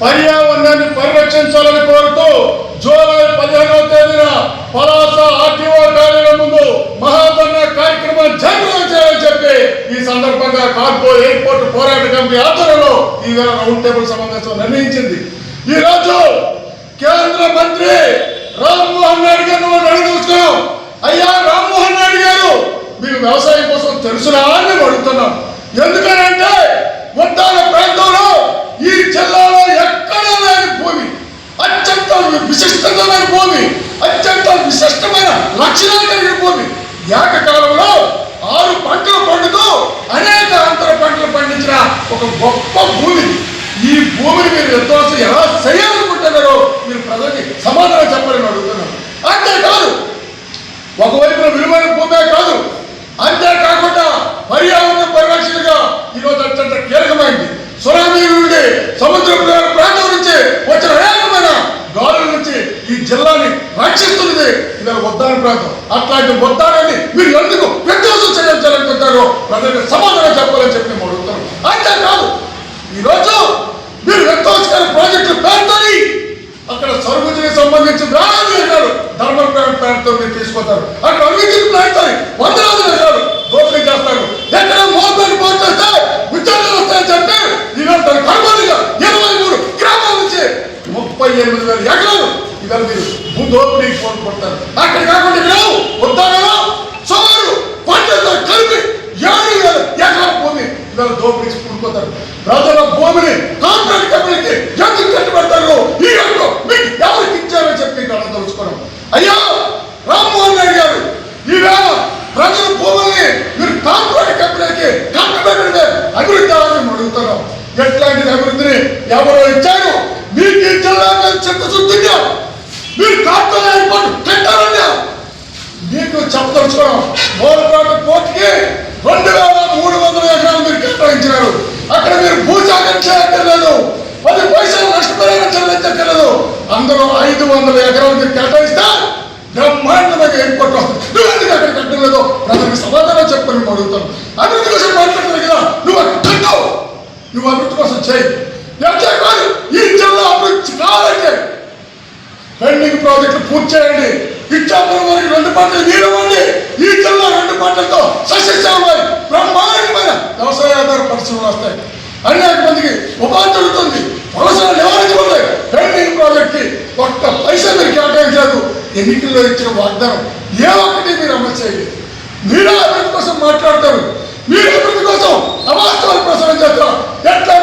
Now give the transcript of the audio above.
పర్యావరణాన్ని పరిరక్షించాలని కోరుతూ జూలై 15వ తేదీన పలాస ఆర్టీఓ కార్యాలయం ముందు మహాధర్నా కార్యక్రమం జయప్రదం చేయాలని చెప్పి ఈ సందర్భంగా కార్గో ఎయిర్పోర్ట్ పోరాట కమిటీ ఆధ్వర్యంలో ఈవేళ రౌండ్ టేబుల్ సమావేశం నిర్ణయించింది. ఈ రోజు కేంద్ర మంత్రి రామ్మోహన్ నాయుడు గారు అడుగుతున్నాం, అయ్యా రామ్మోహన్ నాయుడు గారు మీకు వ్యవసాయం కోసం తెలుసునా అని అడుగుతున్నాం. ఎందుకనంటే ఉద్దాన ప్రాంతంలో ఈ జిల్లాలో ఎక్కడా లేని భూమి, అత్యంత విశిష్టమైన భూమి, అత్యంత విశిష్టమైన లక్షణాలు కలిగిన భూమి, ఏకకాలంలో 6 పంటలు పండుతూ అనేక అంతర పంటలు పండించిన ఒక గొప్ప భూమి. ఈ భూమిని మీరు విధ్వంసం ఎలా చేయాలనుకుంటున్నారో మీరు ప్రజలకి సమాధానం చెప్పాలని అడుగుతున్నారు. అంతేకాదు, ఒకవైపున విలువైన భూమే కాదు, అంతేకాకుండా పర్యావరణ పరిరక్షణగా ఈరోజు అత్యంత కీలకమైంది. సునామీ నుండి సముద్ర ప్రాంతం నుంచి వచ్చిన అనేకమైన గాలుల నుంచి ఈ జిల్లాని రక్షిస్తున్నది ఇవాళ ఉద్దాన ప్రాంతం. అట్లాంటి ఉద్దానాన్ని మీరు ఎందుకు విధ్వంసం చేయాలనుకుంటారో ప్రజలకు సమాధానం చెప్పాలని చెప్పి మేము అడుగుతాం. అంతేకాదు, ఈరోజు మీరు విధ్వంసకర ప్రాజెక్టులు పేర్కొని అక్కడ సరుకుకి సంబంధించి వేలాది ఎకరాలు ధర్మల్ ప్లాంట్తో మీరు తీసుకుంటారు. అక్కడ అవినీతి ప్లాంట్తో వందలాది ఎకరాలు దోపిడీ చేస్తారు. ఎక్కడ మోటార్ పోతే ఉద్యోగాలు వస్తాయని చెప్పి ఈరోజు దాని కర్మాలుగా 23 గ్రామాల నుంచి 38,000 ఎకరాలు ఇవాళ మీరు దోపిడీకి కోరుకుంటారు. అక్కడ కాకుండా ఇక్కడ ఉద్దానంలో సుమారు పంటలతో కలిపి 7,000 ఎకరాల భూమి ఇవాళ దోపిడీకి కూరుకుంటారు. ప్రజల భూమిని కాంట్రాక్ట్ కంపెనీకి ఎందుకు కట్టుబడతారు? ఈ రోజు మీకు ఎవరికి ఇచ్చారని చెప్పి ఇక్కడ తెలుసుకోవడం. అయ్యా రామ్మోహన్ నాయుడు గారు, ఈవేళ ప్రజల భూముల్ని మీరు కాంట్రాక్ట్ కంపెనీకి కట్టుబడి అభివృద్ధి అవ్వాలని అడుగుతున్నాం. ఎట్లాంటి అభివృద్ధిని ఎవరో ఇచ్చారు? మీకు ఈ జిల్లా చిత్తశుద్ధిగా మీరు కాంట్రాక్ట్ ఎయిర్పోర్ట్ కట్టారన్నా మీకు చెప్పదలుచుకోవడం. మూలపేట పోర్టుకి 2,300 ఎకరాలు మీరు కేటాయించినారు. అక్కడ మీరు భూసాగం చేయక్కర్లేదు, 10 పైసలు నష్టపరిహారం చెల్లించక్కర్లేదు. అందరూ 500 ఎకరాలు మీరు కేటాయిస్తే బ్రహ్మాండమైన ఎయిర్పోర్ట్ వస్తుంది. నువ్వు ఎందుకు అక్కడ కట్టలేదో ప్రజలకు సమాధానం చెప్పని అడుగుతాను. అభివృద్ధి కోసం మాట్లాడుతున్నావు కదా, నువ్వు అక్కడ కట్టావు, నువ్వు అభివృద్ధి కోసం చేయి. కాదు, ఈ జిల్లా అభివృద్ధి కావాలంటే పెండింగ్ ప్రాజెక్టులు పూర్తి చేయండి. ఇచ్చాపురం వరకు 2 పంటలు నీరవండి. ఈ జిల్లా 2 పంటలతో సస్యశ్యామై బ్రహ్మాండమైన వ్యవసాయ ఆధార పరిశ్రమలు వస్తాయి. అనేక మందికి ఉపాధి దొరుకుతుంది. వలసలు నివారించబడతాయి. పెండింగ్ ప్రాజెక్ట్కి ఒక్క పైసా మీరు కేటాయించారు. ఎన్నికల్లో ఇచ్చిన వాగ్దానం ఏ ఒక్కటి మీరు అమలు చేయండి. మీరే అభివృద్ధి కోసం మాట్లాడతారు, మీరు అభివృద్ధి కోసం అవాస్తవాలు ప్రసారం చేస్తారు. ఎట్లా